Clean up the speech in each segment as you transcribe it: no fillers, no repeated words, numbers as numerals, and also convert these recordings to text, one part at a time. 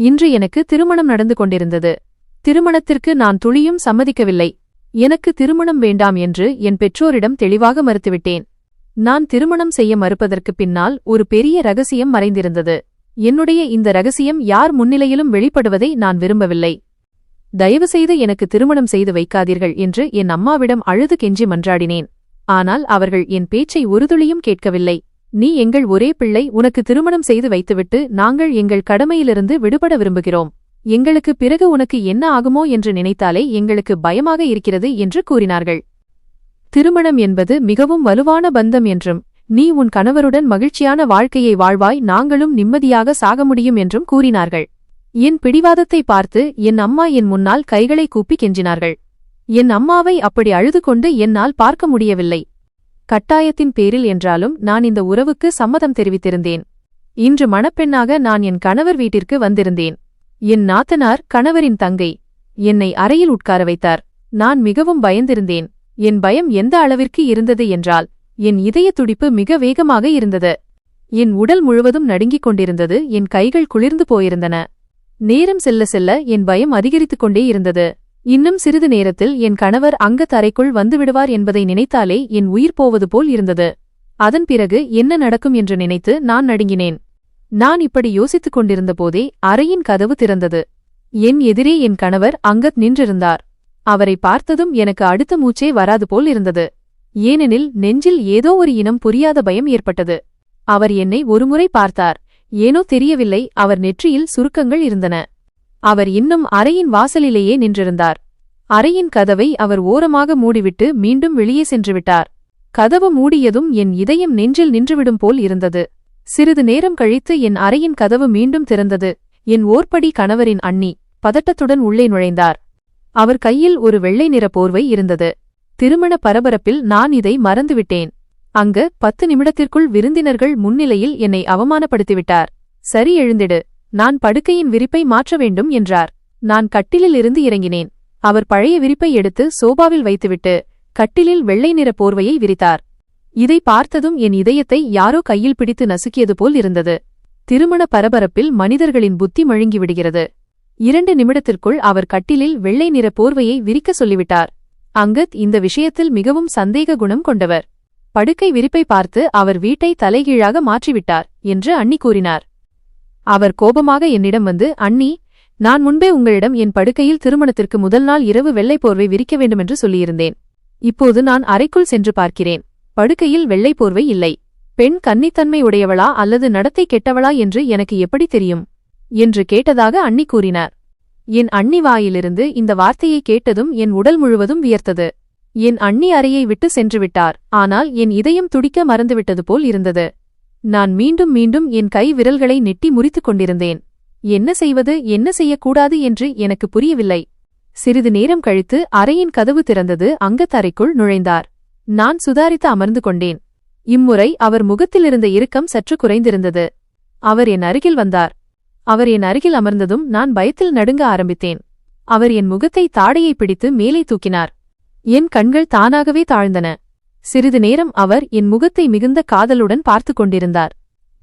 இன்று எனக்கு திருமணம் நடந்து கொண்டிருந்தது. திருமணத்திற்கு நான் துளியும் சம்மதிக்கவில்லை. எனக்கு திருமணம் வேண்டாம் என்று என் பெற்றோரிடம் தெளிவாக மறுத்துவிட்டேன். நான் திருமணம் செய்ய மறுப்பதற்கு பின்னால் ஒரு பெரிய ரகசியம் மறைந்திருந்தது. என்னுடைய இந்த ரகசியம் யார் முன்னிலையிலும் வெளிப்படுவதை நான் விரும்பவில்லை. தயவுசெய்து எனக்கு திருமணம் செய்து வைக்காதீர்கள் என்று என் அம்மாவிடம் அழுது கெஞ்சி மன்றாடினேன். ஆனால் அவர்கள் என் பேச்சை ஒருதுளியும் கேட்கவில்லை. நீ எங்கள் ஒரே பிள்ளை, உனக்கு திருமணம் செய்து வைத்துவிட்டு நாங்கள் எங்கள் கடமையிலிருந்து விடுபட விரும்புகிறோம். எங்களுக்கு பிறகு உனக்கு என்ன ஆகுமோ என்று நினைத்தாலே எங்களுக்கு பயமாக இருக்கிறது என்று கூறினார்கள். திருமணம் என்பது மிகவும் வலுவான பந்தம் என்றும், நீ உன் கணவருடன் மகிழ்ச்சியான வாழ்க்கையை வாழ்வாய், நாங்களும் நிம்மதியாக சாக முடியும் என்றும் கூறினார்கள். என் பிடிவாதத்தை பார்த்து என் அம்மா என் முன்னால் கைகளை கூப்பி கெஞ்சினார்கள். என் அம்மாவை அப்படி அழுது கொண்டு என்னால் பார்க்க முடியவில்லை. கட்டாயத்தின் பேரில் என்றாலும் நான் இந்த உறவுக்கு சம்மதம் தெரிவித்திருந்தேன். இன்று மணப்பெண்ணாக நான் என் கணவர் வீட்டிற்கு வந்திருந்தேன். என் நாத்தனார், கணவரின் தங்கை, என்னை அறையில் உட்கார வைத்தார். நான் மிகவும் பயந்திருந்தேன். என் பயம் எந்த அளவிற்கு இருந்தது என்றால், என் இதய துடிப்பு மிக வேகமாக இருந்தது. என் உடல் முழுவதும் நடுங்கிக் கொண்டிருந்தது. என் கைகள் குளிர்ந்து போயிருந்தன. நேரம் செல்ல செல்ல என் பயம் அதிகரித்துக் கொண்டே இருந்தது. இன்னும் சிறிது நேரத்தில் என் கணவர் அங்கத் அறைக்குள் வந்துவிடுவார் என்பதை நினைத்தாலே என் உயிர் போவது போல் இருந்தது. அதன் பிறகு என்ன நடக்கும் என்று நினைத்து நான் நடுங்கினேன். நான் இப்படி யோசித்துக் கொண்டிருந்தபோதே அறையின் கதவு திறந்தது. என் எதிரே என் கணவர் அங்கத் நின்றிருந்தார். அவரை பார்த்ததும் எனக்கு அடுத்த மூச்சே வராது போல் இருந்தது. ஏனெனில் நெஞ்சில் ஏதோ ஒரு இனம் புரியாத பயம் ஏற்பட்டது. அவர் என்னை ஒருமுறை பார்த்தார். ஏனோ தெரியவில்லை, அவர் நெற்றியில் சுருக்கங்கள் இருந்தன. அவர் இன்னும் அறையின் வாசலிலேயே நின்றிருந்தார். அறையின் கதவை அவர் ஓரமாக மூடிவிட்டு மீண்டும் வெளியே சென்றுவிட்டார். கதவு மூடியதும் என் இதயம் நெஞ்சில் நின்றுவிடும் போல் இருந்தது. சிறிது நேரம் கழித்து என் அறையின் கதவு மீண்டும் திறந்தது. என் ஓர்படி கணவரின் அண்ணி பதட்டத்துடன் உள்ளே நுழைந்தார். அவர் கையில் ஒரு வெள்ளை நிற போர்வை இருந்தது. திருமண பரபரப்பில் நான் இதை மறந்துவிட்டேன். அங்கு 10 நிமிடத்திற்குள் விருந்தினர்கள் முன்னிலையில் என்னை அவமானப்படுத்திவிட்டார். சரி, எழுந்திடு, நான் படுக்கையின் விரிப்பை மாற்ற வேண்டும் என்றார். நான் கட்டிலில் இருந்து இறங்கினேன். அவர் பழைய விரிப்பை எடுத்து சோபாவில் வைத்துவிட்டு கட்டிலில் வெள்ளை நிற போர்வையை விரித்தார். இதை பார்த்ததும் என் இதயத்தை யாரோ கையில் பிடித்து நசுக்கியது போல் இருந்தது. திருமண பரபரப்பில் மனிதர்களின் புத்தி மழுங்கிவிடுகிறது. 2 நிமிடத்திற்குள் அவர் கட்டிலில் வெள்ளை நிற போர்வையை விரிக்க சொல்லிவிட்டார். அங்கத் இந்த விஷயத்தில் மிகவும் சந்தேக குணம் கொண்டவர். படுக்கை விரிப்பை பார்த்து அவர் வீட்டை தலைகீழாக மாற்றிவிட்டார் என்று அண்ணி கூறினார். அவர் கோபமாக என்னிடம் வந்து, அண்ணி, நான் முன்பே உங்களிடம் என் படுக்கையில் திருமணத்திற்கு முதல் நாள் இரவு வெள்ளை போர்வை விரிக்க வேண்டுமென்று சொல்லியிருந்தேன். இப்போது நான் அறைக்குள் சென்று பார்க்கிறேன். படுக்கையில் வெள்ளை போர்வை இல்லை. பெண் கன்னித்தன்மை உடையவளா அல்லது நடத்தை கெட்டவளா என்று எனக்கு எப்படி தெரியும் என்று கேட்டதாக அண்ணி கூறினார். என் அண்ணி வாயிலிருந்து இந்த வார்த்தையை கேட்டதும் என் உடல் முழுவதும் வியர்த்தது. என் அண்ணி அறையை விட்டு சென்றுவிட்டார். ஆனால் என் இதயம் துடிக்க மறந்துவிட்டது போல் இருந்தது. நான் மீண்டும் மீண்டும் என் கை விரல்களை நெட்டி முறித்துக் கொண்டிருந்தேன். என்ன செய்வது, என்ன செய்யக்கூடாது என்று எனக்கு புரியவில்லை. சிறிது நேரம் கழித்து அறையின் கதவு திறந்தது. அங்கத் அறைக்குள் நுழைந்தார். நான் சுதாரித்து அமர்ந்து கொண்டேன். இம்முறை அவர் முகத்திலிருந்த இறுக்கம் சற்று குறைந்திருந்தது. அவர் என் அருகில் வந்தார். அவர் என் அருகில் அமர்ந்ததும் நான் பயத்தில் நடுங்க ஆரம்பித்தேன். அவர் என் முகத்தை தாடையை பிடித்து மேலே தூக்கினார். என் கண்கள் தானாகவே தாழ்ந்தன. சிறிது நேரம் அவர் என் முகத்தை மிகுந்த காதலுடன் பார்த்து கொண்டிருந்தார்.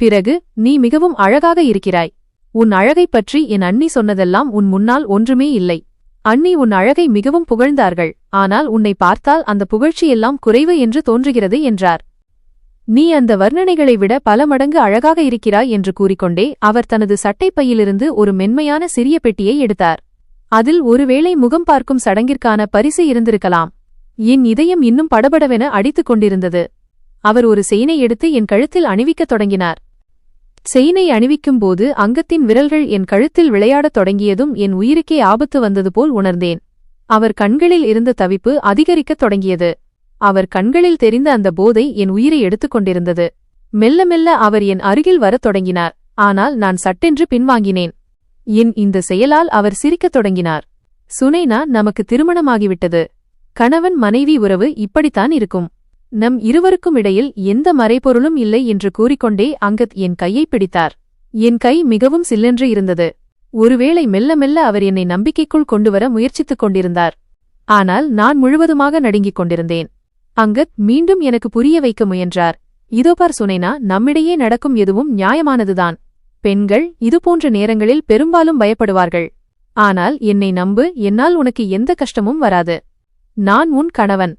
பிறகு, நீ மிகவும் அழகாக இருக்கிறாய். உன் அழகைப் பற்றி என் அண்ணி சொன்னதெல்லாம் உன் முன்னால் ஒன்றுமே இல்லை. அண்ணி உன் அழகை மிகவும் புகழ்ந்தார்கள். ஆனால் உன்னை பார்த்தால் அந்த புகழ்ச்சியெல்லாம் குறைவு என்று தோன்றுகிறது என்றார். நீ அந்த வர்ணனைகளை விட பல மடங்கு அழகாக இருக்கிறாய் என்று கூறிக்கொண்டே அவர் தனது சட்டைப்பையிலிருந்து ஒரு மென்மையான சிறிய பெட்டியை எடுத்தார். அதில் ஒருவேளை முகம் பார்க்கும் சடங்கிற்கான பரிசு இருந்திருக்கலாம். என் இதயம் இன்னும் படபடவென அடித்துக் கொண்டிருந்தது. அவர் ஒரு செயினை எடுத்து என் கழுத்தில் அணிவிக்கத் தொடங்கினார். செயினை அணிவிக்கும் போது அங்கத்தின் விரல்கள் என் கழுத்தில் விளையாடத் தொடங்கியதும் என் உயிருக்கே ஆபத்து வந்தது போல் உணர்ந்தேன். அவர் கண்களில் இருந்த தவிப்பு அதிகரிக்கத் தொடங்கியது. அவர் கண்களில் தெரிந்த அந்த போதை என் உயிரை எடுத்துக் கொண்டிருந்தது. மெல்ல மெல்ல அவர் என் அருகில் வரத் தொடங்கினார். ஆனால் நான் சட்டென்று பின்வாங்கினேன். என் இந்த செயலால் அவர் சிரிக்கத் தொடங்கினார். சுனைனா, நமக்கு திருமணமாகிவிட்டது. கணவன் மனைவி உறவு இப்படித்தான் இருக்கும். நம் இருவருக்கும் இடையில் எந்த மறைபொருளும் இல்லை என்று கூறிக்கொண்டே அங்கத் என் கையை பிடித்தார். என் கை மிகவும் சில்லென்று இருந்தது. ஒருவேளை மெல்ல மெல்ல அவர் என்னை நம்பிக்கைக்குள் கொண்டுவர முயற்சித்துக் கொண்டிருந்தார். ஆனால் நான் முழுவதுமாக நடுங்கிக் கொண்டிருந்தேன். அங்கத் மீண்டும் எனக்கு புரிய வைக்க முயன்றார். இதோ பார் சுனைனா, நம்மிடையே நடக்கும் எதுவும் நியாயமானதுதான். பெண்கள் இதுபோன்ற நேரங்களில் பெரும்பாலும் பயப்படுவார்கள். ஆனால் என்னை நம்பு, என்னால் உனக்கு எந்த கஷ்டமும் வராது. நான் உன் கணவன்.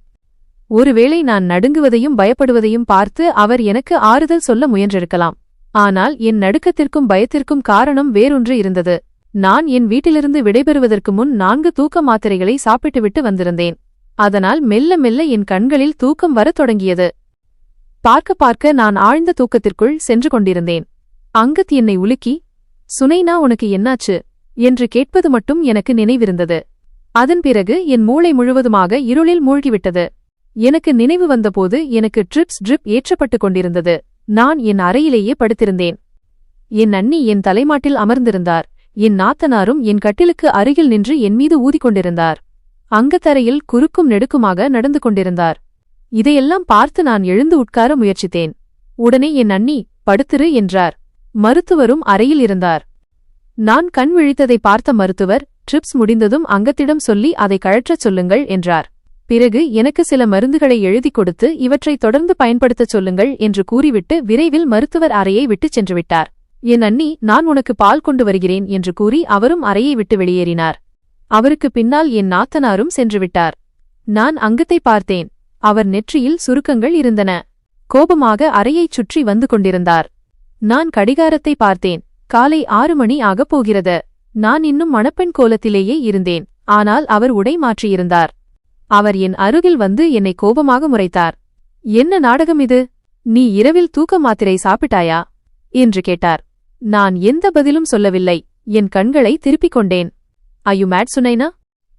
ஒருவேளை நான் நடுங்குவதையும் பயப்படுவதையும் பார்த்து அவர் எனக்கு ஆறுதல் சொல்ல முயன்றிருக்கலாம். ஆனால் என் நடுக்கத்திற்கும் பயத்திற்கும் காரணம் வேறொன்று இருந்தது. நான் என் வீட்டிலிருந்து விடைபெறுவதற்கு முன் 4 தூக்க மாத்திரைகளை சாப்பிட்டுவிட்டு வந்திருந்தேன். அதனால் மெல்ல மெல்ல என் கண்களில் தூக்கம் வரத் தொடங்கியது. பார்க்க பார்க்க நான் ஆழ்ந்த தூக்கத்திற்குள் சென்று கொண்டிருந்தேன். அங்கத் என்னை உலுக்கி, சுனைனா உனக்கு என்னாச்சு என்று கேட்பது மட்டும் எனக்கு நினைவிருந்தது. அதன் பிறகு என் மூளை முழுவதுமாக இருளில் மூழ்கிவிட்டது. எனக்கு நினைவு வந்தபோது எனக்கு ட்ரிப் ஏற்றப்பட்டுக் கொண்டிருந்தது. நான் என் அறையிலேயே படுத்திருந்தேன். என் அண்ணி என் தலைமாட்டில் அமர்ந்திருந்தார். என் நாத்தனாரும் என் கட்டிலுக்கு அருகில் நின்று என் மீது ஊதிக்கொண்டிருந்தார். அங்கத்தரையில் குறுக்கும் நெடுக்குமாக நடந்து கொண்டிருந்தார். இதையெல்லாம் பார்த்து நான் எழுந்து உட்கார முயற்சித்தேன். உடனே என் அண்ணி, படுத்திரு என்றார். மருத்துவரும் அறையில் இருந்தார். நான் கண் விழித்ததை பார்த்த மருத்துவர், ட்ரிப்ஸ் முடிந்ததும் அங்கத்திடம் சொல்லி அதை கழற்றச் சொல்லுங்கள் என்றார். பிறகு எனக்கு சில மருந்துகளை எழுதிக் கொடுத்து இவற்றை தொடர்ந்து பயன்படுத்தச் சொல்லுங்கள் என்று கூறிவிட்டு விரைவில் மருத்துவர் அறையை விட்டுச் சென்றுவிட்டார். என் அண்ணி, நான் உனக்கு பால் கொண்டு வருகிறேன் என்று கூறி அவரும் அறையை விட்டு வெளியேறினார். அவருக்கு பின்னால் என் நாத்தனாரும் சென்றுவிட்டார். நான் அங்கத்தை பார்த்தேன். அவர் நெற்றியில் சுருக்கங்கள் இருந்தன. கோபமாக அறையைச் சுற்றி வந்து கொண்டிருந்தார். நான் கடிகாரத்தை பார்த்தேன். காலை 6 மணி ஆகப் போகிறது. நான் இன்னும் மணப்பெண் கோலத்திலேயே இருந்தேன். ஆனால் அவர் உடை மாற்றியிருந்தார். அவர் என் அருகில் வந்து என்னை கோபமாக முறைத்தார். என்ன நாடகம் இது? நீ இரவில் தூக்க மாத்திரை சாப்பிட்டாயா என்று கேட்டார். நான் எந்த பதிலும் சொல்லவில்லை. என் கண்களை திருப்பிக் கொண்டேன். ஐயு மேட் சுனைனா?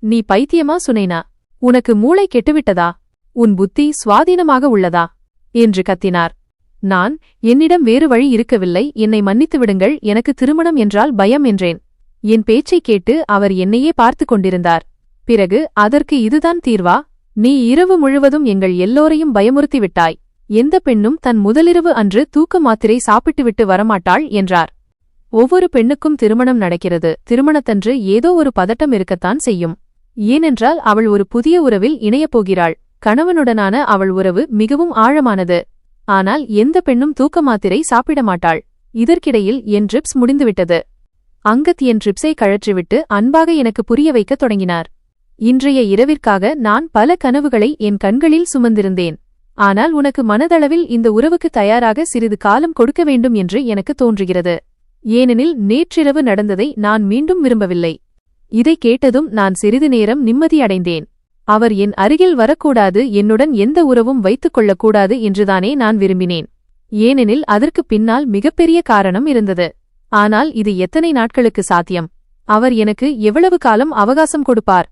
நீ பைத்தியமா சுனைனா? உனக்கு மூளை கெட்டுவிட்டதா? உன் புத்தி சுவாதீனமாக உள்ளதா என்று கத்தினார். நான், என்னிடம் வேறு வழி இருக்கவில்லை, என்னை மன்னித்து விடுங்கள், எனக்கு திருமணம் என்றால் பயம் என்றேன். என் பேச்சைக் கேட்டு அவர் என்னையே பார்த்து கொண்டிருந்தார். பிறகு, அதற்கு இதுதான் தீர்வா? நீ இரவு முழுவதும் எங்கள் எல்லோரையும் பயமுறுத்தி விட்டாய். எந்த பெண்ணும் தன் முதலிரவு அன்று தூக்க மாத்திரை சாப்பிட்டுவிட்டு வரமாட்டாள் என்றார். ஒவ்வொரு பெண்ணுக்கும் திருமணம் நடக்கிறது. திருமணத்தன்று ஏதோ ஒரு பதட்டம் இருக்கத்தான் செய்யும். ஏனென்றால் அவள் ஒரு புதிய உறவில் இணையப் போகிறாள். கணவனுடனான அவள் உறவு மிகவும் ஆழமானது. ஆனால் எந்த பெண்ணும் தூக்க மாத்திரை சாப்பிட மாட்டாள். இதற்கிடையில் என் ட்ரிப்ஸ் முடிந்துவிட்டது. அங்கத் என் ட்ரிப்ஸை கழற்றிவிட்டு அன்பாக எனக்கு புரிய வைக்கத் தொடங்கினார். இன்றைய இரவிற்காக நான் பல கனவுகளை என் கண்களில் சுமந்திருந்தேன். ஆனால் உனக்கு மனதளவில் இந்த உறவுக்கு தயாராக சிறிது காலம் கொடுக்க வேண்டும் என்று எனக்கு தோன்றுகிறது. ஏனெனில் நேற்றிரவு நடந்ததை நான் மீண்டும் விரும்பவில்லை. இதை கேட்டதும் நான் சிறிது நேரம் நிம்மதியடைந்தேன். அவர் என் அருகில் வரக்கூடாது, என்னுடன் எந்த உறவும் வைத்துக் கொள்ளக்கூடாது என்றுதானே நான் விரும்பினேன். ஏனெனில் அதற்கு பின்னால் மிகப்பெரிய காரணம் இருந்தது. ஆனால் இது எத்தனை நாட்களுக்கு சாத்தியம்? அவர் எனக்கு எவ்வளவு காலம் அவகாசம் கொடுப்பார்?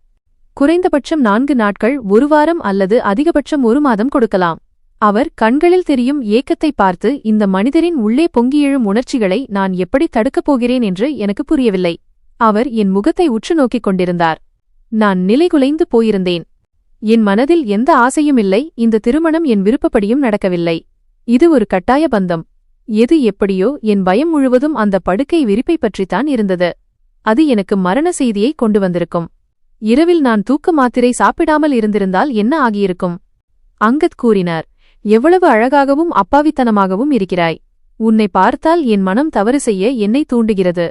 குறைந்தபட்சம் 4 நாட்கள், 1 வாரம் அல்லது அதிகபட்சம் 1 மாதம் கொடுக்கலாம். அவர் கண்களில் தெரியும் ஏக்கத்தை பார்த்து இந்த மனிதரின் உள்ளே பொங்கியெழும் உணர்ச்சிகளை நான் எப்படி தடுக்கப் போகிறேன் என்று எனக்கு புரியவில்லை. அவர் என் முகத்தை உற்று நோக்கிக் கொண்டிருந்தார். நான் நிலைகுலைந்து போயிருந்தேன். என் மனதில் எந்த ஆசையும் இல்லை. இந்த திருமணம் என் விருப்பப்படியும் நடக்கவில்லை. இது ஒரு கட்டாய பந்தம். எது எப்படியோ என் பயம் முழுவதும் அந்த படுக்கை விரிப்பை பற்றித்தான் இருந்தது. அது எனக்கு மரண செய்தியை கொண்டு வந்திருக்கும். இரவில் நான் தூக்க மாத்திரை சாப்பிடாமல் இருந்திருந்தால் என்ன ஆகியிருக்கும்? அங்கத் கூறினார். எவ்வளவு அழகாகவும் அப்பாவித்தனமாகவும் இருக்கிறாய். உன்னை பார்த்தால் என் மனம் தவறு செய்ய என்னை தூண்டுகிறது.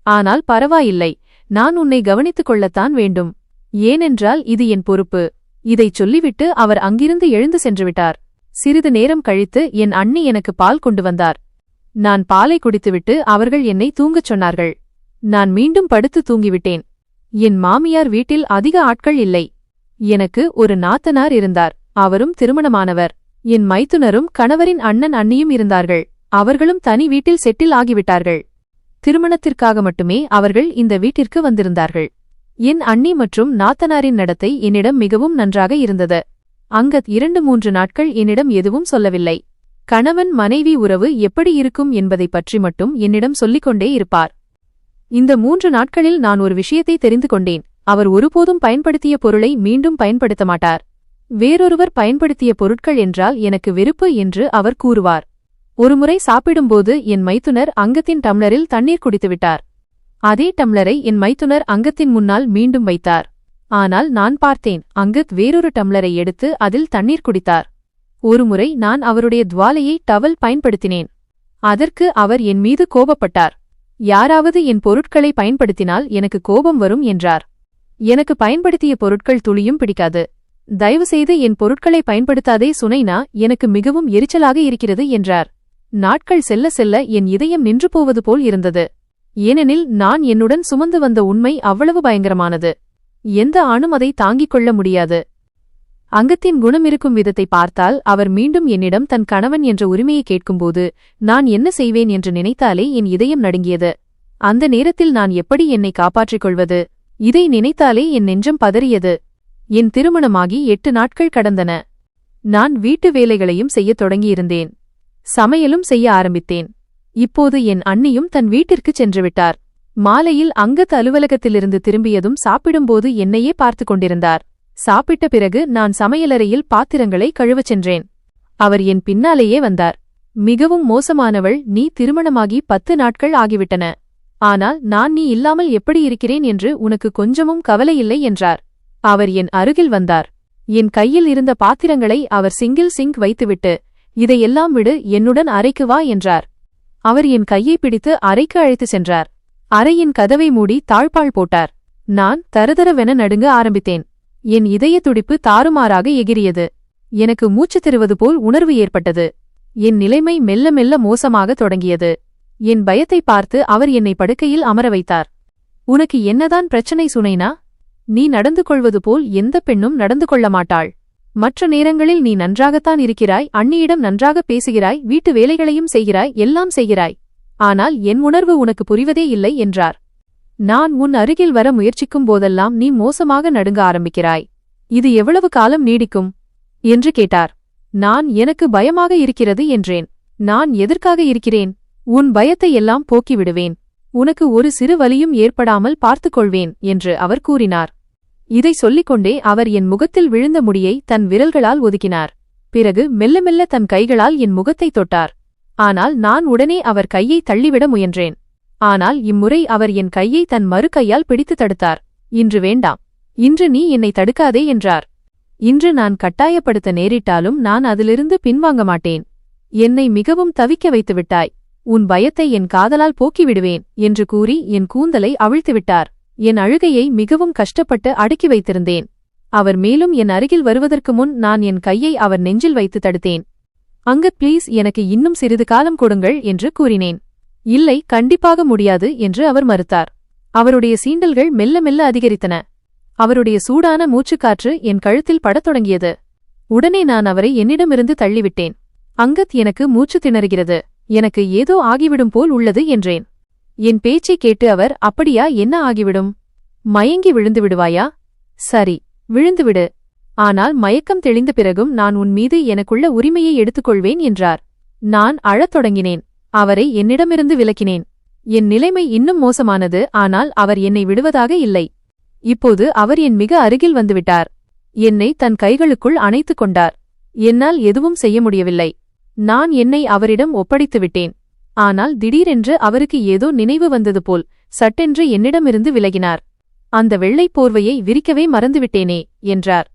ஆனால் பரவாயில்லை, நான் உன்னை கவனித்துக் கொள்ளத்தான் வேண்டும். ஏனென்றால் இது என் பொறுப்பு. இதைச் சொல்லிவிட்டு அவர் அங்கிருந்து எழுந்து சென்றுவிட்டார். சிறிது நேரம் கழித்து என் அண்ணி எனக்கு பால் கொண்டு வந்தார். நான் பாலை குடித்துவிட்டு அவர்கள் என்னை தூங்கச் சொன்னார்கள். நான் மீண்டும் படுத்து தூங்கிவிட்டேன். என் மாமியார் வீட்டில் அதிக ஆட்கள் இல்லை. எனக்கு ஒரு நாத்தனார் இருந்தார். அவரும் திருமணமானவர். என் மைத்துனரும் கணவரின் அண்ணன் அண்ணியும் இருந்தார்கள். அவர்களும் தனி வீட்டில் செட்டில் ஆகிவிட்டார்கள். திருமணத்திற்காக மட்டுமே அவர்கள் இந்த வீட்டிற்கு வந்திருந்தார்கள். என் அண்ணி மற்றும் நாத்தனாரின் நடத்தை என்னிடம் மிகவும் நன்றாக இருந்தது. அங்கத் 2-3 நாட்கள் என்னிடம் எதுவும் சொல்லவில்லை. கணவன் மனைவி உறவு எப்படி இருக்கும் என்பதை பற்றி மட்டும் என்னிடம் சொல்லிக்கொண்டே இருப்பார். இந்த 3 நாட்களில் நான் ஒரு விஷயத்தை தெரிந்து கொண்டேன். அவர் ஒருபோதும் பயன்படுத்திய பொருளை மீண்டும் பயன்படுத்த மாட்டார். வேறொருவர் பயன்படுத்திய பொருட்கள் என்றால் எனக்கு வெறுப்பு என்று அவர் கூறுவார். ஒருமுறை சாப்பிடும்போது என் மைத்துனர் அங்கத்தின் டம்ளரில் தண்ணீர் குடித்துவிட்டார். அதே டம்ளரை என் மைத்துனர் அங்கத்தின் முன்னால் மீண்டும் வைத்தார். ஆனால் நான் பார்த்தேன், அங்கத் வேறொரு டம்ளரை எடுத்து அதில் தண்ணீர் குடித்தார். ஒருமுறை நான் அவருடைய துவாலையை டவல் பயன்படுத்தினேன். அதற்கு அவர் என் மீது கோபப்பட்டார். யாராவது என் பொருட்களை பயன்படுத்தினால் எனக்கு கோபம் வரும் என்றார். எனக்கு பயன்படுத்திய பொருட்கள் துளியும் பிடிக்காது. தயவுசெய்து என் பொருட்களை பயன்படுத்தாதே சுனைனா, எனக்கு மிகவும் எரிச்சலாக இருக்கிறது என்றார். நாட்கள் செல்ல செல்ல என் இதயம் நின்று போவது போல் இருந்தது. ஏனெனில் நான் என்னுடன் சுமந்து வந்த உண்மை அவ்வளவு பயங்கரமானது. எந்த ஆணும் அதை தாங்கிக் கொள்ள முடியாது. அங்கத்தின் குணமிருக்கும் விதத்தை பார்த்தால் அவர் மீண்டும் என்னிடம் தன் கணவன் என்ற உரிமையை கேட்கும்போது நான் என்ன செய்வேன் என்று நினைத்தாலே என் இதயம் நடுங்கியது. அந்த நேரத்தில் நான் எப்படி என்னை காப்பாற்றிக் கொள்வது? இதை நினைத்தாலே என் நெஞ்சம் பதறியது. என் திருமணமாகி 8 நாட்கள் கடந்தன. நான் வீட்டு வேலைகளையும் செய்யத் தொடங்கியிருந்தேன். சமையலும் செய்ய ஆரம்பித்தேன். இப்போது என் அண்ணியும் தன் வீட்டிற்கு சென்றுவிட்டார். மாலையில் அங்கத் அலுவலகத்திலிருந்து திரும்பியதும் சாப்பிடும்போது என்னையே பார்த்து கொண்டிருந்தார். சாப்பிட்ட பிறகு நான் சமையலறையில் பாத்திரங்களை கழுவச் சென்றேன். அவர் என் பின்னாலேயே வந்தார். மிகவும் மோசமானவள், நீ திருமணமாகி 10 நாட்கள் ஆகிவிட்டன. ஆனால் நான் நீ இல்லாமல் எப்படி இருக்கிறேன் என்று உனக்கு கொஞ்சமும் கவலையில்லை என்றார். அவர் என் அருகில் வந்தார். என் கையில் இருந்த பாத்திரங்களை அவர் சிங்க் வைத்துவிட்டு, இதையெல்லாம் விடு, என்னுடன் அறைக்கு வா என்றார். அவர் என் கையை பிடித்து அறைக்கு அழைத்து சென்றார். அறையின் கதவை மூடி தாழ்பாள் போட்டார். நான் தரதரவென நடுங்க ஆரம்பித்தேன். என் இதய துடிப்பு தாறுமாறாக எகிரியது. எனக்கு மூச்சு திறுவது போல் உணர்வு ஏற்பட்டது. என் நிலைமை மெல்ல மெல்ல மோசமாக தொடங்கியது. என் பயத்தை பார்த்து அவர் என்னை படுக்கையில் அமர வைத்தார். உனக்கு என்னதான் பிரச்சனை சுனைனா? நீ நடந்து கொள்வது போல் எந்த பெண்ணும் நடந்து கொள்ள மாட்டாள். மற்ற நேரங்களில் நீ நன்றாகத்தான் இருக்கிறாய், அண்ணியிடம் நன்றாக பேசுகிறாய், வீட்டு வேலைகளையும் செய்கிறாய், எல்லாம் செய்கிறாய். ஆனால் என் உணர்வு உனக்கு புரிவதே இல்லை என்றார். நான் உன் அருகில் வர முயற்சிக்கும் போதெல்லாம் நீ மோசமாக நடுங்க ஆரம்பிக்கிறாய். இது எவ்வளவு காலம் நீடிக்கும் என்று கேட்டார். நான் எனக்கு பயமாக இருக்கிறது என்றேன். நான் எதற்காக இருக்கிறேன்? உன் பயத்தை எல்லாம் போக்கிவிடுவேன். உனக்கு ஒரு சிறு வலியும் ஏற்படாமல் பார்த்துக்கொள்வேன் என்று அவர் கூறினார். இதை சொல்லிக்கொண்டே அவர் என் முகத்தில் விழுந்த முடியை தன் விரல்களால் ஒதுக்கினார். பிறகு மெல்ல மெல்ல தன் கைகளால் என் முகத்தை தொட்டார். ஆனால் நான் உடனே அவர் கையை தள்ளிவிட முயன்றேன். ஆனால் இம்முறை அவர் என் கையை தன் மறு கையால் பிடித்து தடுத்தார். இன்று வேண்டாம், இன்று நீ என்னை தடுக்காதே என்றார். இன்று நான் கட்டாயப்படுத்த நேரிட்டாலும் நான் அதிலிருந்து பின்வாங்க மாட்டேன். என்னை மிகவும் தவிக்க வைத்துவிட்டாய். உன் பயத்தை என் காதலால் போக்கிவிடுவேன் என்று கூறி என் கூந்தலை அவிழ்த்துவிட்டார். என் அழுகையை மிகவும் கஷ்டப்பட்டு அடக்கி வைத்திருந்தேன். அவர் மேலும் என் அருகில் வருவதற்கு முன் நான் என் கையை அவர் நெஞ்சில் வைத்து தடுத்தேன். அங்கத், ப்ளீஸ், எனக்கு இன்னும் சிறிது காலம் கொடுங்கள் என்று கூறினேன். இல்லை, கண்டிப்பாக முடியாது என்று அவர் மறுத்தார். அவருடைய சீண்டல்கள் மெல்ல மெல்ல அதிகரித்தன. அவருடைய சூடான மூச்சுக்காற்று என் கழுத்தில் படத் தொடங்கியது. உடனே நான் அவரை என்னிடமிருந்து தள்ளிவிட்டேன். அங்கத், எனக்கு மூச்சு திணறுகிறது, எனக்கு ஏதோ ஆகிவிடும் போல் உள்ளது என்றேன். என் பேச்சை கேட்டு அவர், அப்படியா, என்ன ஆகிவிடும்? மயங்கி விழுந்து விடுவாயா? சரி, விழுந்துவிடு. ஆனால் மயக்கம் தெளிந்த பிறகும் நான் உன் மீது எனக்குள்ள உரிமையை எடுத்துக்கொள்வேன் என்றார். நான் அழத் தொடங்கினேன். அவரை என்னிடமிருந்து விலக்கினேன். என் நிலைமை இன்னும் மோசமானது. ஆனால் அவர் என்னை விடுவதாக இல்லை. இப்போது அவர் என் மிக அருகில் வந்துவிட்டார். என்னை தன் கைகளுக்குள் அணைத்துக் கொண்டார். என்னால் எதுவும் செய்ய முடியவில்லை. நான் என்னை அவரிடம் ஒப்படைத்து விட்டேன். ஆனால் திடீரென்று அவருக்கு ஏதோ நினைவு வந்தது போல் சட்டென்று என்னிடமிருந்து விலகினார். அந்த வெள்ளைப் போர்வையை விரிக்கவே மறந்துவிட்டேனே என்றார்.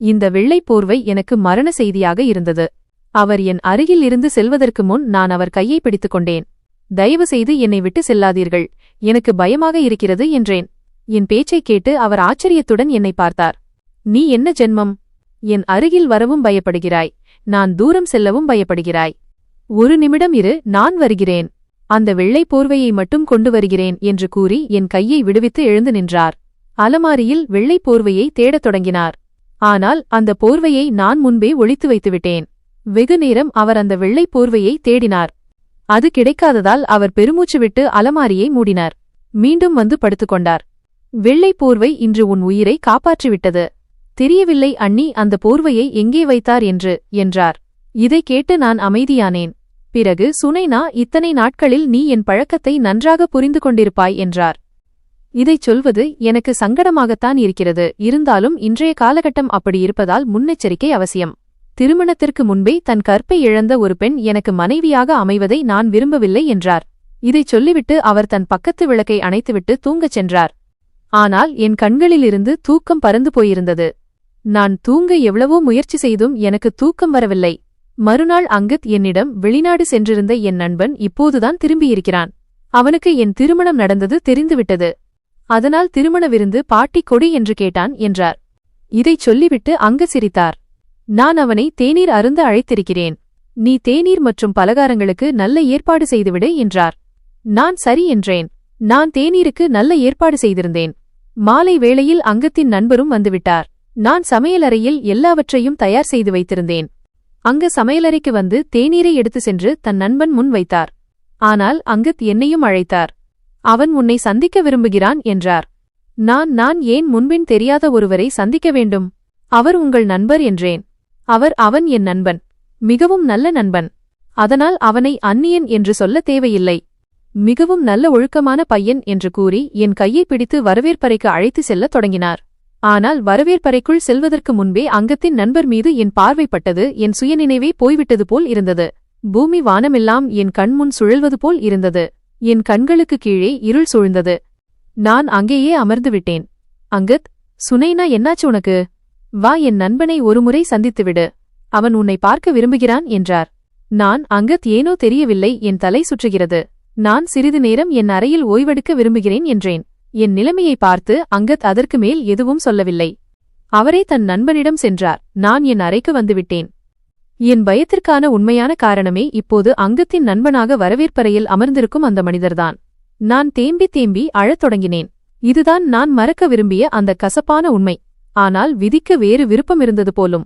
இந்த வெள்ளைப் போர்வை எனக்கு மரண செய்தியாக இருந்தது. அவர் என் அருகில் இருந்து செல்வதற்கு முன் நான் அவர் கையை பிடித்துக் கொண்டேன். தயவு செய்து என்னை விட்டு செல்லாதீர்கள், எனக்கு பயமாக இருக்கிறது என்றேன். என் பேச்சைக் கேட்டு அவர் ஆச்சரியத்துடன் என்னை பார்த்தார். நீ என்ன ஜென்மம்? என் அருகில் வரவும் பயப்படுகிறாய், நான் தூரம் செல்லவும் பயப்படுகிறாய். ஒரு நிமிடம் இரு, நான் வருகிறேன். அந்த வெள்ளைப் போர்வையை மட்டும் கொண்டு வருகிறேன் என்று கூறி என் கையை விடுவித்து எழுந்து நின்றார். அலமாரியில் வெள்ளைப் போர்வையை தேடத் தொடங்கினார். ஆனால் அந்த போர்வையை நான் முன்பே ஒளித்து வைத்துவிட்டேன். வெகு நேரம் அவர் அந்த வெள்ளைப் போர்வையை தேடினார். அது கிடைக்காததால் அவர் பெருமூச்சு விட்டு அலமாரியை மூடினார். மீண்டும் வந்து படுத்துக்கொண்டார். வெள்ளைப் போர்வை இன்று உன் உயிரை காப்பாற்றிவிட்டது. தெரியவில்லை அண்ணி அந்த போர்வையை எங்கே வைத்தார் என்றார். இதை கேட்டு நான் அமைதியானேன். பிறகு, சுனைனா, இத்தனை நாட்களில் நீ என் பழக்கத்தை நன்றாக புரிந்து கொண்டிருப்பாய் என்றார். இதைச் சொல்வது எனக்கு சங்கடமாகத்தான் இருக்கிறது. இருந்தாலும் இன்றைய காலகட்டம் அப்படி இருப்பதால் முன்னெச்சரிக்கை அவசியம். திருமணத்திற்கு முன்பே தன் கற்பை இழந்த ஒரு பெண் எனக்கு மனைவியாக அமைவதை நான் விரும்பவில்லை என்றார். இதைச் சொல்லிவிட்டு அவர் தன் பக்கத்து விளக்கை அணைத்துவிட்டு தூங்கச் சென்றார். ஆனால் என் கண்களிலிருந்து தூக்கம் பறந்து போயிருந்தது. நான் தூங்க எவ்வளவோ முயற்சி செய்தும் எனக்கு தூக்கம் வரவில்லை. மறுநாள் அங்கத் என்னிடம், வெளிநாடு சென்றிருந்த என் நண்பன் இப்போதுதான் திரும்பியிருக்கிறான். அவனுக்கு என் திருமணம் நடந்தது தெரிந்துவிட்டது. அதனால் திருமண விருந்து பாட்டி கொடி என்று கேட்டான் என்றார். இதைச் சொல்லிவிட்டு அங்கத் சிரித்தார். நான் அவனை தேநீர் அருந்த அழைத்திருக்கிறேன். நீ தேநீர் மற்றும் பலகாரங்களுக்கு நல்ல ஏற்பாடு செய்துவிடு என்றார். நான் சரி என்றேன். நான் தேநீருக்கு நல்ல ஏற்பாடு செய்திருந்தேன். மாலை வேளையில் அங்கத்தின் நண்பரும் வந்துவிட்டார். நான் சமையலறையில் எல்லாவற்றையும் தயார் செய்து வைத்திருந்தேன். அங்க சமையலறைக்கு வந்து தேநீரை எடுத்து சென்று தன் நண்பன் முன் வைத்தார். ஆனால் அங்கத் என்னையும் அழைத்தார். அவன் உன்னை சந்திக்க விரும்புகிறான் என்றார். நான் ஏன் முன்பின் தெரியாத ஒருவரை சந்திக்க வேண்டும்? அவர் உங்கள் நண்பர் என்றேன். அவன் என் நண்பன், மிகவும் நல்ல நண்பன். அதனால் அவனை அந்நியன் என்று சொல்ல தேவையில்லை. மிகவும் நல்ல ஒழுக்கமான பையன் என்று கூறி என் கையை பிடித்து வரவேற்பறைக்கு அழைத்து செல்லத் தொடங்கினார். ஆனால் வரவேற்பறைக்குள் செல்வதற்கு முன்பே அங்கத்தின் நண்பர் மீது என் பார்வைப்பட்டது. என் சுயநினைவே போய்விட்டது போல் இருந்தது. பூமி வானமெல்லாம் என் கண்முன் சுழல்வது போல் இருந்தது. என் கண்களுக்கு கீழே இருள் சூழ்ந்தது. நான் அங்கேயே அமர்ந்து விட்டேன். அங்கத், சுனைனா என்னாச்சு உனக்கு? வா, என் நண்பனை ஒருமுறை சந்தித்துவிடு. அவன் உன்னை பார்க்க விரும்புகிறான் என்றார். நான் அங்கத் ஏனோ தெரியவில்லை, என் தலை சுற்றுகிறது. நான் சிறிது நேரம் என் அறையில் ஓய்வெடுக்க விரும்புகிறேன் என்றேன். என் நிலைமையை பார்த்து அங்கத் அதற்கு மேல் எதுவும் சொல்லவில்லை. அவரே தன் நண்பனிடம் சென்றார். நான் என் அறைக்கு வந்துவிட்டேன். என் பயத்திற்கான உண்மையான காரணமே இப்போது அங்கத்தின் நண்பனாக வரவேற்பறையில் அமர்ந்திருக்கும் அந்த மனிதர்தான். நான் தேம்பி அழத் தொடங்கினேன். இதுதான் நான் மறக்க விரும்பிய அந்த கசப்பான உண்மை. ஆனால் விதிக்க வேறு விருப்பம் இருந்தது போலும்.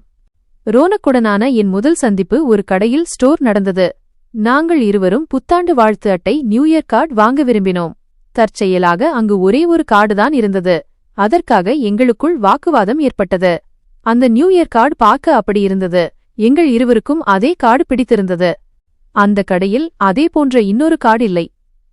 ரோனக்குடனான என் முதல் சந்திப்பு ஒரு கடையில் ஸ்டோர் நடந்தது. நாங்கள் இருவரும் புத்தாண்டு வாழ்த்து அட்டை, நியூ இயர் கார்டு வாங்க விரும்பினோம். தற்செயலாக அங்கு ஒரே ஒரு கார்டுதான் இருந்தது. அதற்காக எங்களுக்குள் வாக்குவாதம் ஏற்பட்டது. அந்த நியூ இயர் கார்டு பார்க்க அப்படி இருந்தது. எங்கள் இருவருக்கும் அதே கார்டு பிடித்திருந்தது. அந்த கடையில் அதே போன்ற இன்னொரு கார்டு இல்லை.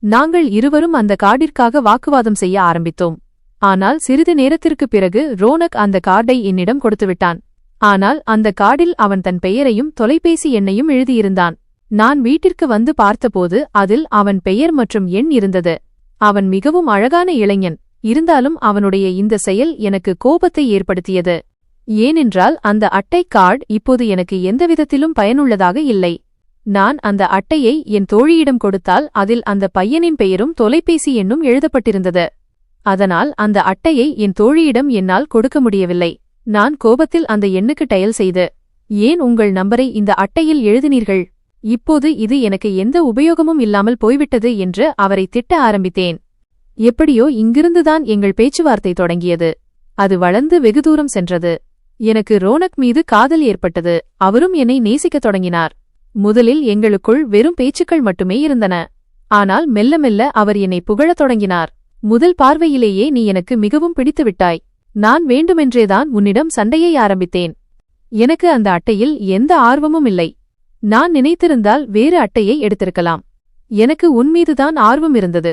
நாங்கள் இருவரும் அந்த கார்டிற்காக வாக்குவாதம் செய்ய ஆரம்பித்தோம். ஆனால் சிறிது நேரத்திற்குப் பிறகு ரோனக் அந்த கார்டை என்னிடம் கொடுத்துவிட்டான். ஆனால் அந்த கார்டில் அவன் தன் பெயரையும் தொலைபேசி எண்ணையும் எழுதியிருந்தான். நான் வீட்டிற்கு வந்து பார்த்தபோது அதில் அவன் பெயர் மற்றும் எண் இருந்தது. அவன் மிகவும் அழகான இளைஞன். இருந்தாலும் அவனுடைய இந்த செயல் எனக்கு கோபத்தை ஏற்படுத்தியது. ஏனென்றால் அந்த அட்டை கார்டு இப்போது எனக்கு எந்தவிதத்திலும் பயனுள்ளதாக இல்லை. நான் அந்த அட்டையை என் தோழியிடம் கொடுத்தால் அதில் அந்த பையனின் பெயரும் தொலைபேசி எண்ணும் எழுதப்பட்டிருந்தது. அதனால் அந்த அட்டையை என் தோழியிடம் என்னால் கொடுக்க முடியவில்லை. நான் கோபத்தில் அந்த எண்ணுக்கு டயல் செய்து, ஏன் உங்கள் நம்பரை இந்த அட்டையில் எழுதினீர்கள்? இப்போது இது எனக்கு எந்த உபயோகமும் இல்லாமல் போய்விட்டது என்று அவரை திட்ட ஆரம்பித்தேன். எப்படியோ இங்கிருந்துதான் எங்கள் பேச்சுவார்த்தை தொடங்கியது. அது வளர்ந்து வெகு தூரம் சென்றது. எனக்கு ரோனக் மீது காதல் ஏற்பட்டது. அவரும் என்னை நேசிக்கத் தொடங்கினார். முதலில் எங்களுக்குள் வெறும் பேச்சுக்கள் மட்டுமே இருந்தன. ஆனால் மெல்ல மெல்ல அவர் என்னை புகழத் தொடங்கினார். முதல் பார்வையிலேயே நீ எனக்கு மிகவும் பிடித்துவிட்டாய். நான் வேண்டுமென்றேதான் உன்னிடம் சண்டையை ஆரம்பித்தேன். எனக்கு அந்த அட்டையில் எந்த ஆர்வமும் இல்லை. நான் நினைத்திருந்தால் வேறு அட்டையை எடுத்திருக்கலாம். எனக்கு உன்மீதுதான் ஆர்வம் இருந்தது.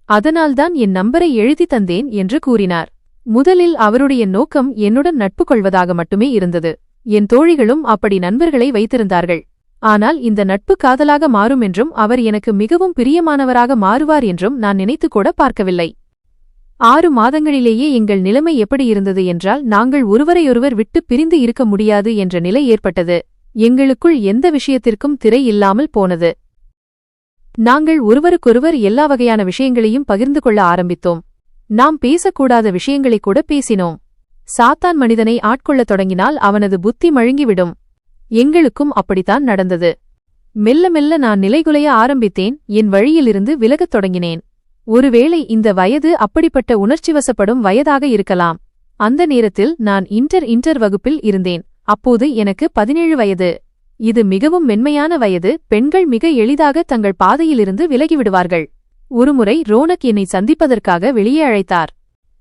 அதனால்தான் என் நம்பரை எழுதி தந்தேன் என்று கூறினார். முதலில் அவருடைய நோக்கம் என்னுடன் நட்பு கொள்வதாக மட்டுமே இருந்தது. என் தோழிகளும் அப்படி நண்பர்களை வைத்திருந்தார்கள். ஆனால் இந்த நட்பு காதலாக மாறும் என்றும் அவர் எனக்கு மிகவும் பிரியமானவராக மாறுவார் என்றும் நான் நினைத்துக்கூட பார்க்கவில்லை. 6 மாதங்களிலேயே எங்கள் நிலைமை எப்படி இருந்தது என்றால், நாங்கள் ஒருவரையொருவர் விட்டு பிரிந்து இருக்க முடியாது என்ற நிலை ஏற்பட்டது. எங்களுக்குள் எந்த விஷயத்திற்கும் திரை இல்லாமல் போனது. நாங்கள் ஒருவருக்கொருவர் எல்லா வகையான விஷயங்களையும் பகிர்ந்து கொள்ள ஆரம்பித்தோம். நாம் பேசக்கூடாத விஷயங்களை கூட பேசினோம். சாத்தான் மனிதனை ஆட்கொள்ளத் தொடங்கினால் அவனது புத்தி மழுங்கிவிடும். எங்களுக்கும் அப்படித்தான் நடந்தது. மெல்ல மெல்ல நான் நிலைகுலைய ஆரம்பித்தேன். என் வழியிலிருந்து விலகத் தொடங்கினேன். ஒருவேளை இந்த வயது அப்படிப்பட்ட உணர்ச்சிவசப்படும் வயதாக இருக்கலாம். அந்த நேரத்தில் நான் இன்டர் வகுப்பில் இருந்தேன். அப்போது எனக்கு 17 வயது. இது மிகவும் மென்மையான வயது. பெண்கள் மிக எளிதாக தங்கள் பாதையிலிருந்து விலகிவிடுவார்கள். ஒருமுறை ரோனக் என்னை சந்திப்பதற்காக வெளியே அழைத்தார்.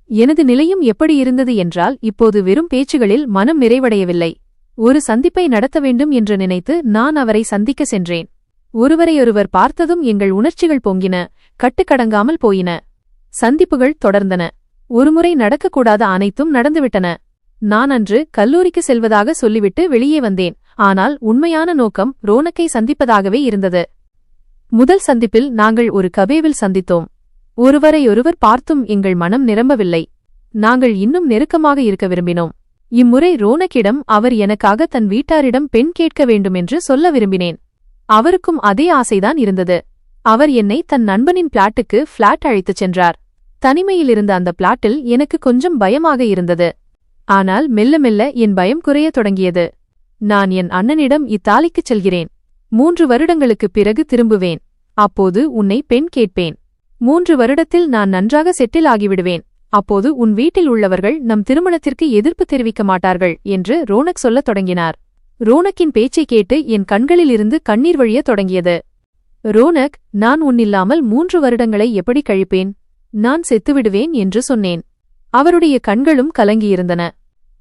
எனது நிலையும் எப்படி இருந்தது என்றால், இப்போது வெறும் பேச்சுகளில் மனம் நிறைவடையவில்லை. ஒரு சந்திப்பை நடத்த வேண்டும் என்று நினைத்து நான் அவரை சந்திக்க சென்றேன். ஒருவரையொருவர் பார்த்ததும் எங்கள் உணர்ச்சிகள் பொங்கின, கட்டுக்கடங்காமல் போயின. சந்திப்புகள் தொடர்ந்தன. ஒருமுறை நடக்கக்கூடாத அனைத்தும் நடந்துவிட்டன. நான் அன்று கல்லூரிக்கு செல்வதாக சொல்லிவிட்டு வெளியே வந்தேன். ஆனால் உண்மையான நோக்கம் ரோனக்கை சந்திப்பதாகவே இருந்தது. முதல் சந்திப்பில் நாங்கள் ஒரு கபேவில் சந்தித்தோம். ஒருவரையொருவர் பார்த்தும் எங்கள் மனம் நிரம்பவில்லை. நாங்கள் இன்னும் நெருக்கமாக இருக்க விரும்பினோம். இம்முறை ரோனக்கிடம் அவர் எனக்காக தன் வீட்டாரிடம் பெண் கேட்க வேண்டுமென்று சொல்ல விரும்பினேன். அவருக்கும் அதே ஆசைதான் இருந்தது. அவர் என்னை தன் நண்பனின் பிளாட்டுக்கு பிளாட் அழைத்துச் சென்றார். தனிமையில் இருந்த அந்த பிளாட்டில் எனக்கு கொஞ்சம் பயமாக இருந்தது. ஆனால் மெல்ல மெல்ல என் பயம் குறையத் தொடங்கியது. நான் என் அண்ணனிடம் இத்தாலிக்குச் செல்கிறேன். 3 வருடங்களுக்குப் பிறகு திரும்புவேன். அப்போது உன்னை பெண் கேட்பேன். 3 வருடத்தில் நான் நன்றாக செட்டில் ஆகிவிடுவேன். அப்போது உன் வீட்டில் உள்ளவர்கள் நம் திருமணத்திற்கு எதிர்ப்பு தெரிவிக்க மாட்டார்கள் என்று ரோனக் சொல்லத் தொடங்கினார். ரோனக்கின் பேச்சைக் கேட்டு என் கண்களிலிருந்து கண்ணீர் வழியத் தொடங்கியது. ரோனக், நான் உன்னில்லாமல் 3 வருடங்களை எப்படி கழிப்பேன்? நான் செத்துவிடுவேன் என்று சொன்னேன். அவருடைய கண்களும் கலங்கியிருந்தன.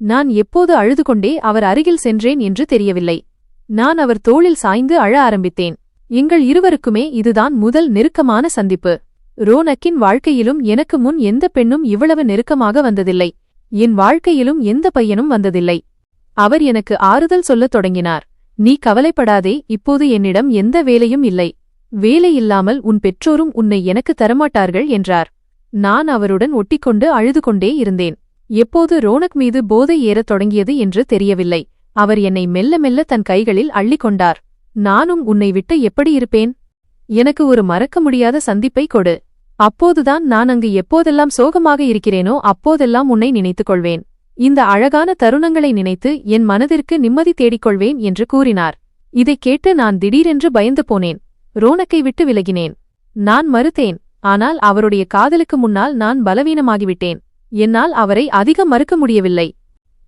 நான் எப்போது அழுது கொண்டே அவர் அருகில் சென்றேன் என்று தெரியவில்லை. நான் அவர் தோளில் சாய்ந்து அழ ஆரம்பித்தேன். எங்கள் இருவருக்குமே இதுதான் முதல் நெருக்கமான சந்திப்பு. ரோனக்கின் வாழ்க்கையிலும் எனக்கு முன் எந்த பெண்ணும் இவ்வளவு நெருக்கமாக வந்ததில்லை. என் வாழ்க்கையிலும் எந்த பையனும் வந்ததில்லை. அவர் எனக்கு ஆறுதல் சொல்லத் தொடங்கினார். நீ கவலைப்படாதே, இப்போது என்னிடம் எந்த வேலையும் இல்லை. வேலை இல்லாமல் உன் பெற்றோரும் உன்னை எனக்கு தரமாட்டார்கள் என்றார். நான் அவருடன் ஒட்டிக்கொண்டு அழுது கொண்டே இருந்தேன். எப்போது ரோனக் மீது போதை ஏறத் தொடங்கியது என்று தெரியவில்லை. அவர் என்னை மெல்ல மெல்ல தன் கைகளில் அள்ளிக்கொண்டார். நானும் உன்னை விட்டு எப்படி இருப்பேன்? எனக்கு ஒரு மறக்க முடியாத சந்திப்பை கொடு. அப்போதுதான் நான் அங்கு எப்போதெல்லாம் சோகமாக இருக்கிறேனோ அப்போதெல்லாம் உன்னை நினைத்துக் கொள்வேன். இந்த அழகான தருணங்களை நினைத்து என் மனதிற்கு நிம்மதி தேடிக்கொள்வேன் என்று கூறினார். இதைக் கேட்டு நான் திடீரென்று பயந்து போனேன். ரோனக்கை விட்டு விலகினேன். நான் மறுத்தேன். ஆனால் அவருடைய காதலுக்கு முன்னால் நான் பலவீனமாகிவிட்டேன். என்னால் அவரை அதிகம் மறுக்க முடியவில்லை.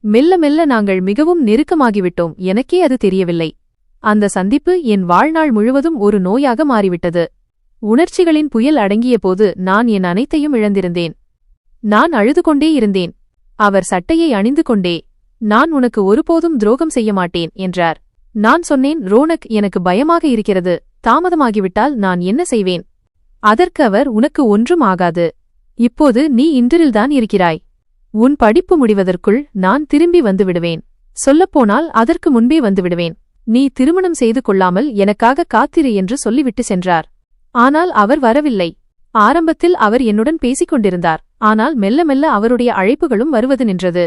மெல்ல மெல்ல நாங்கள் மிகவும் நெருக்கமாகிவிட்டோம். எனக்கே அது தெரியவில்லை. அந்த சந்திப்பு என் வாழ்நாள் முழுவதும் ஒரு நோயாக மாறிவிட்டது. உணர்ச்சிகளின் புயல் அடங்கிய போது நான் என் அனைத்தையும் இழந்திருந்தேன். நான் அழுது கொண்டே இருந்தேன். அவர் சட்டையை அணிந்து கொண்டே, நான் உனக்கு ஒருபோதும் துரோகம் செய்ய மாட்டேன் என்றார். நான் சொன்னேன், ரோனக், எனக்கு பயமாக இருக்கிறது. தாமதமாகிவிட்டால் நான் என்ன செய்வேன்? அதற்கு அவர், உனக்கு ஒன்றும் ஆகாது. இப்போது நீ இன்றில்தான் இருக்கிறாய். உன் படிப்பு முடிவதற்குள் நான் திரும்பி வந்துவிடுவேன். சொல்லப்போனால் அதற்கு முன்பே வந்துவிடுவேன். நீ திருமணம் செய்து கொள்ளாமல் எனக்காக காத்திரு என்று சொல்லிவிட்டு சென்றார். ஆனால் அவர் வரவில்லை. ஆரம்பத்தில் அவர் என்னுடன் பேசிக் கொண்டிருந்தார். ஆனால் மெல்ல மெல்ல அவருடைய அழைப்புகளும் வருவது நின்றது.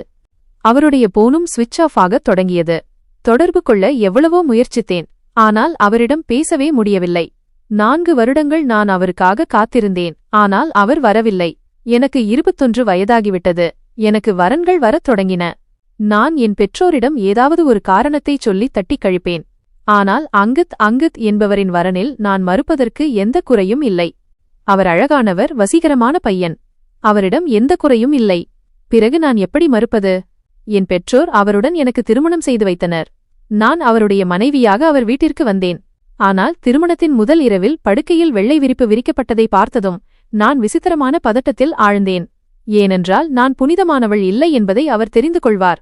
அவருடைய போனும் சுவிட்ச் ஆஃப் ஆகத் தொடங்கியது. தொடர்பு கொள்ள எவ்வளவோ முயற்சித்தேன். ஆனால் அவரிடம் பேசவே முடியவில்லை. 4 வருடங்கள் நான் அவருக்காக காத்திருந்தேன். ஆனால் அவர் வரவில்லை. எனக்கு 21 வயதாகிவிட்டது. எனக்கு வரன்கள் வரத் தொடங்கின. நான் என் பெற்றோரிடம் ஏதாவது ஒரு காரணத்தைச் சொல்லி தட்டிக் கழிப்பேன். ஆனால் அங்கித் என்பவரின் வரனில் நான் மறுப்பதற்கு எந்த குறையும் இல்லை. அவர் அழகானவர், வசீகரமான பையன். அவரிடம் எந்த குறையும் இல்லை. பிறகு நான் எப்படி மறுப்பது? என் பெற்றோர் அவருடன் எனக்கு திருமணம் செய்து வைத்தனர். நான் அவருடைய மனைவியாக அவர் வீட்டிற்கு வந்தேன். ஆனால் திருமணத்தின் முதல் இரவில் படுக்கையில் வெள்ளை விரிப்பு விரிக்கப்பட்டதை பார்த்ததும் நான் விசித்திரமான பதட்டத்தில் ஆழ்ந்தேன். ஏனென்றால் நான் புனிதமானவள் இல்லை என்பதை அவர் தெரிந்து கொள்வார்.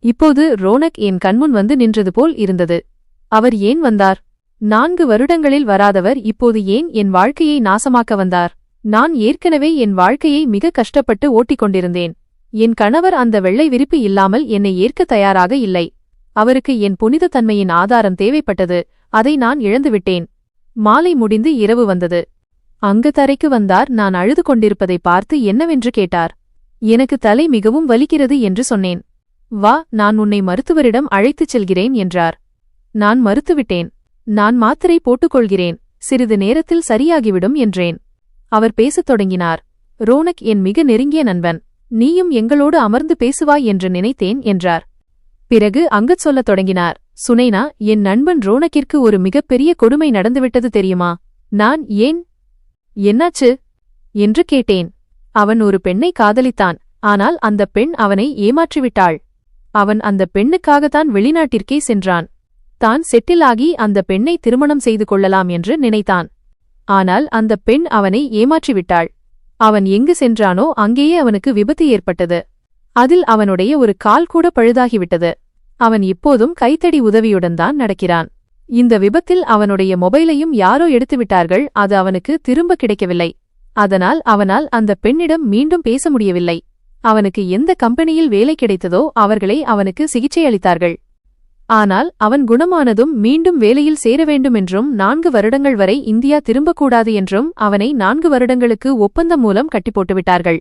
இப்போது ரோனக் என் கண்முன் வந்து நின்றது போல் இருந்தது. அவர் ஏன் வந்தார்? 4 வருடங்களில் வராதவர் இப்போது ஏன் என் வாழ்க்கையை நாசமாக்க வந்தார்? நான் ஏற்கனவே என் வாழ்க்கையை மிக கஷ்டப்பட்டு ஓட்டிக் கொண்டிருந்தேன். என் கணவர் அந்த வெள்ளை விரிப்பு இல்லாமல் என்னை ஏற்க தயாராக இல்லை. அவருக்கு என் புனித தன்மையின் ஆதாரம் தேவைப்பட்டது. அதை நான் இழந்துவிட்டேன். மாலை முடிந்து இரவு வந்தது. அங்கு தரைக்கு வந்தார். நான் அழுது கொண்டிருப்பதை பார்த்து என்னவென்று கேட்டார். எனக்கு தலை மிகவும் வலிக்கிறது என்று சொன்னேன். வா, நான் உன்னை மருத்துவரிடம் அழைத்துச் செல்கிறேன் என்றார். நான் மறுத்துவிட்டேன். நான் மாத்திரை போட்டுக்கொள்கிறேன், சிறிது நேரத்தில் சரியாகிவிடும் என்றேன். அவர் பேசத் தொடங்கினார். ரோனக் என் மிக நெருங்கிய நண்பன். நீயும் எங்களோடு அமர்ந்து பேசுவாய் என்று நினைத்தேன் என்றார். பிறகு அங்கத் சொல்லத் தொடங்கினார். சுனைனா, என் நண்பன் ரோனக்கிற்கு ஒரு மிகப்பெரிய கொடுமை நடந்துவிட்டது தெரியுமா? நான் ஏன்? என்னாச்சு என்று கேட்டேன். அவன் ஒரு பெண்ணை காதலித்தான். ஆனால் அந்த பெண் அவனை ஏமாற்றிவிட்டாள். அவன் அந்த பெண்ணுக்காகத்தான் வெளிநாட்டிற்கே சென்றான். தான் செட்டில் ஆகி அந்த பெண்ணை திருமணம் செய்து கொள்ளலாம் என்று நினைத்தான். ஆனால் அந்த பெண் அவனை ஏமாற்றிவிட்டாள். அவன் எங்கு சென்றானோ அங்கேயே அவனுக்கு விபத்து ஏற்பட்டது. அதில் அவனுடைய ஒரு கால் கூட பழுதாகிவிட்டது. அவன் இப்போதும் கைத்தடி உதவியுடன் தான் நடக்கிறான். இந்த விபத்தில் அவனுடைய மொபைலையும் யாரோ எடுத்துவிட்டார்கள். அது அவனுக்கு திரும்ப கிடைக்கவில்லை. அதனால் அவனால் அந்த பெண்ணிடம் மீண்டும் பேச முடியவில்லை. அவனுக்கு எந்த கம்பெனியில் வேலை கிடைத்ததோ அவர்களே அவனுக்கு சிகிச்சை அளித்தார்கள். ஆனால் அவன் குணமானதும் மீண்டும் வேலையில் சேர வேண்டுமென்றும் 4 வருடங்கள் வரை இந்தியா திரும்பக்கூடாது என்றும் அவனை 4 வருடங்களுக்கு ஒப்பந்தம் மூலம் கட்டிப்போட்டுவிட்டார்கள்.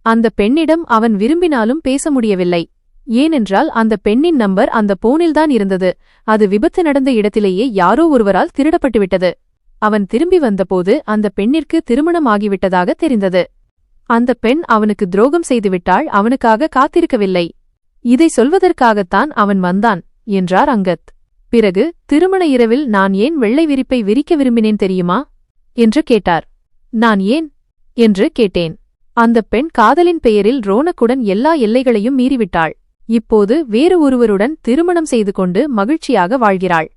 அந்த பெண்ணிடம் அவன் விரும்பினாலும் பேச முடியவில்லை. ஏனென்றால் அந்த பெண்ணின் நம்பர் அந்த போனில்தான் இருந்தது. அது விபத்து நடந்த இடத்திலேயே யாரோ ஒருவரால் திருடப்பட்டுவிட்டது. அவன் திரும்பி வந்தபோது அந்த பெண்ணிற்கு திருமணம் ஆகிவிட்டதாக தெரிந்தது. அந்த பெண் அவனுக்கு துரோகம் செய்துவிட்டாள், அவனுக்காக காத்திருக்கவில்லை. இதை சொல்வதற்காகத்தான் அவன் வந்தான் என்றார் அங்கத். பிறகு, திருமண இரவில் நான் ஏன் வெள்ளை விரிப்பை விரிக்க விரும்பினேன் தெரியுமா என்று கேட்டார். நான் ஏன் என்று கேட்டேன். அந்த பெண் காதலின் பெயரில் ரோனக்குடன் எல்லா எல்லைகளையும் மீறிவிட்டாள். இப்போது வேறு ஒருவருடன் திருமணம் செய்து கொண்டு மகிழ்ச்சியாக வாழ்கிறாள்.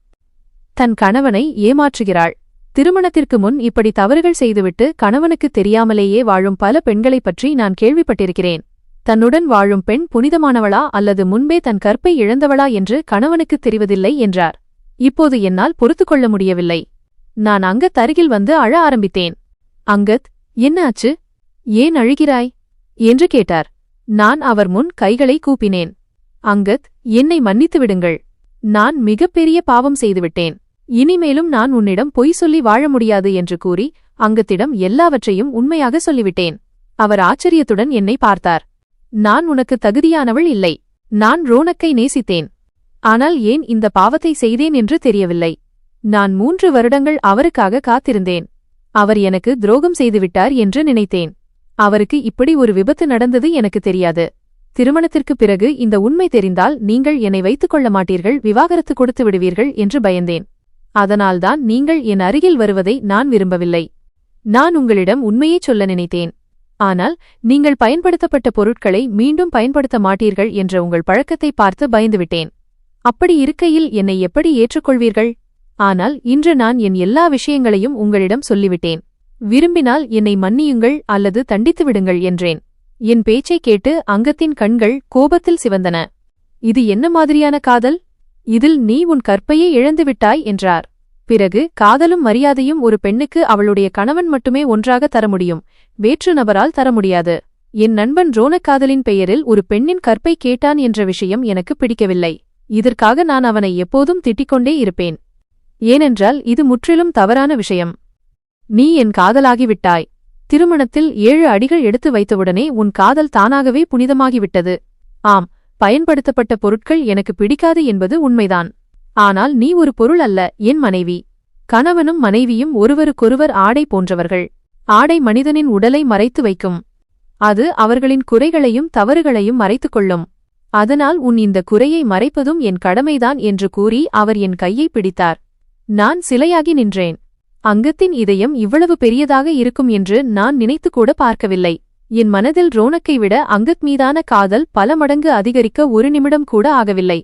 தன் கணவனை ஏமாற்றுகிறாள். திருமணத்திற்கு முன் இப்படி தவறுகள் செய்துவிட்டு கணவனுக்கு தெரியாமலேயே வாழும் பல பெண்களைப் பற்றி நான் கேள்விப்பட்டிருக்கிறேன். தன்னுடன் வாழும் பெண் புனிதமானவளா அல்லது முன்பே தன் கற்பை இழந்தவளா என்று கணவனுக்குத் தெரிவதில்லை என்றார். இப்போது என்னால் பொறுத்துக்கொள்ள முடியவில்லை. நான் அங்கத் அருகில் வந்து அழ ஆரம்பித்தேன். அங்கத், என்ன ஆச்சு? ஏன் அழுகிறாய் என்று கேட்டார். நான் அவர் முன் கைகளை கூப்பினேன். அங்கத், என்னை மன்னித்து விடுங்கள். நான் மிகப்பெரிய பாவம் செய்துவிட்டேன். இனிமேலும் நான் உன்னிடம் பொய் சொல்லி வாழ முடியாது என்று கூறி அங்கத்திடம் எல்லாவற்றையும் உண்மையாக சொல்லிவிட்டேன். அவர் ஆச்சரியத்துடன் என்னை பார்த்தார். நான் உனக்கு தகுதியானவள் இல்லை. நான் ரோனக்கை நேசித்தேன். ஆனால் ஏன் இந்த பாவத்தை செய்தேன் என்று தெரியவில்லை. நான் 3 வருடங்கள் அவருக்காக காத்திருந்தேன். அவர் எனக்கு துரோகம் செய்துவிட்டார் என்று நினைத்தேன். அவருக்கு இப்படி ஒரு விபத்து நடந்தது எனக்கு தெரியாது. திருமணத்திற்குப் பிறகு இந்த உண்மை தெரிந்தால் நீங்கள் என்னை வைத்துக் கொள்ள மாட்டீர்கள், விவாகரத்து கொடுத்து விடுவீர்கள் என்று பயந்தேன். அதனால்தான் நீங்கள் என் அருகில் வருவதை நான் விரும்பவில்லை. நான் உங்களிடம் உண்மையைச் சொல்ல நினைத்தேன். ஆனால் நீங்கள் பயன்படுத்தப்பட்ட பொருட்களை மீண்டும் பயன்படுத்த மாட்டீர்கள் என்ற உங்கள் பழக்கத்தை பார்த்து பயந்துவிட்டேன். அப்படி இருக்கையில் என்னை எப்படி ஏற்றுக்கொள்வீர்கள்? ஆனால் இன்று நான் என் எல்லா விஷயங்களையும் உங்களிடம் சொல்லிவிட்டேன். விரும்பினால் என்னை மன்னியுங்கள் அல்லது தண்டித்து விடுங்கள் என்றேன். என் பேச்சைக் கேட்டு அங்கத்தின் கண்கள் கோபத்தில் சிவந்தன. இது என்ன மாதிரியான காதல்? இதில் நீ உன் கற்பையை இழந்துவிட்டாய் என்றார். பிறகு, காதலும் மரியாதையும் ஒரு பெண்ணுக்கு அவளுடைய கணவன் மட்டுமே ஒன்றாக தர முடியும், வேற்று நபரால் தர முடியாது. என் நண்பன் ரோனக் காதலின் பெயரில் ஒரு பெண்ணின் கற்பை கேட்டான் என்ற விஷயம் எனக்கு பிடிக்கவில்லை. இதற்காக நான் அவனை எப்போதும் திட்டிக்கொண்டே இருப்பேன். ஏனென்றால் இது முற்றிலும் தவறான விஷயம். நீ என் காதலாகிவிட்டாய். திருமணத்தில் 7 அடிகள் எடுத்து வைத்தவுடனே உன் காதல் தானாகவே புனிதமாகிவிட்டது. ஆம், பயன்படுத்தப்பட்ட பொருட்கள் எனக்கு பிடிக்காது என்பது உண்மைதான். ஆனால் நீ ஒரு பொருள் அல்ல, என் மனைவி. கணவனும் மனைவியும் ஒருவருக்கொருவர் ஆடை போன்றவர்கள். ஆடை மனிதனின் உடலை மறைத்து வைக்கும். அது அவர்களின் குறைகளையும் தவறுகளையும் மறைத்துக் கொள்ளும். அதனால் உன் இந்த குறையை மறைப்பதும் என் கடமைதான் என்று கூறி அவர் என் கையை பிடித்தார். நான் சிலையாகி நின்றேன். அங்கத்தின் இதயம் இவ்வளவு பெரியதாக இருக்கும் என்று நான் நினைத்துக்கூட பார்க்கவில்லை. என் மனதில் ரோனக்கை விட அங்கத் மீதான காதல் பல மடங்கு அதிகரிக்க 1 நிமிடம் கூட ஆகவில்லை.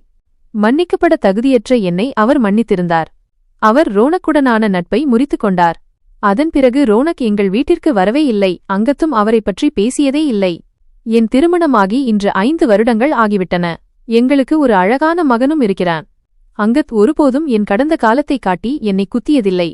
மன்னிக்கப்பட தகுதியற்ற என்னை அவர் மன்னித்திருந்தார். அவர் ரோனக்குடனான நட்பை முறித்துக் கொண்டார். அதன் பிறகு ரோனக் எங்கள் வீட்டிற்கு வரவே இல்லை. அங்கத்தும் அவரைப் பற்றி பேசியதே இல்லை. என் திருமணமாகி இன்று 5 வருடங்கள் ஆகிவிட்டன. எங்களுக்கு ஒரு அழகான மகனும் இருக்கிறான். அங்கத் ஒருபோதும் என் கடந்த காலத்தை காட்டி என்னை குத்தியதில்லை.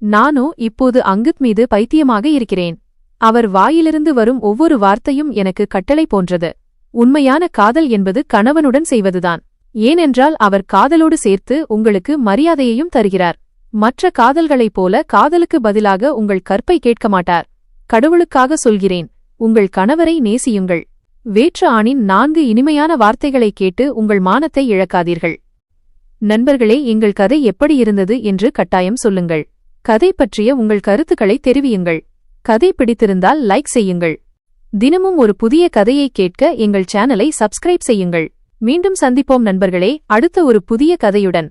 நானோ இப்போது அங்கத் மீது பைத்தியமாக இருக்கிறேன். அவர் வாயிலிருந்து வரும் ஒவ்வொரு வார்த்தையும் எனக்கு கட்டளை போன்றது. உண்மையான காதல் என்பது கணவனுடன் செய்வதுதான். ஏனென்றால் அவர் காதலோடு சேர்த்து உங்களுக்கு மரியாதையையும் தருகிறார். மற்ற காதல்களைப் போல காதலுக்கு பதிலாக உங்கள் கற்பை கேட்க மாட்டார். கடவுளுக்காக சொல்கிறேன், உங்கள் கணவரை நேசியுங்கள். வேற்று ஆணின் 4 இனிமையான வார்த்தைகளைக் கேட்டு உங்கள் மானத்தை இழக்காதீர்கள். நண்பர்களே, எங்கள் கதை எப்படி இருந்தது என்று கட்டாயம் சொல்லுங்கள். கதை பற்றிய உங்கள் கருத்துக்களை தெரிவியுங்கள். கதை பிடித்திருந்தால் லைக் செய்யுங்கள். தினமும் ஒரு புதிய கதையை கேட்க எங்கள் சேனலை சப்ஸ்கிரைப் செய்யுங்கள். மீண்டும் சந்திப்போம் நண்பர்களே, அடுத்த ஒரு புதிய கதையுடன்.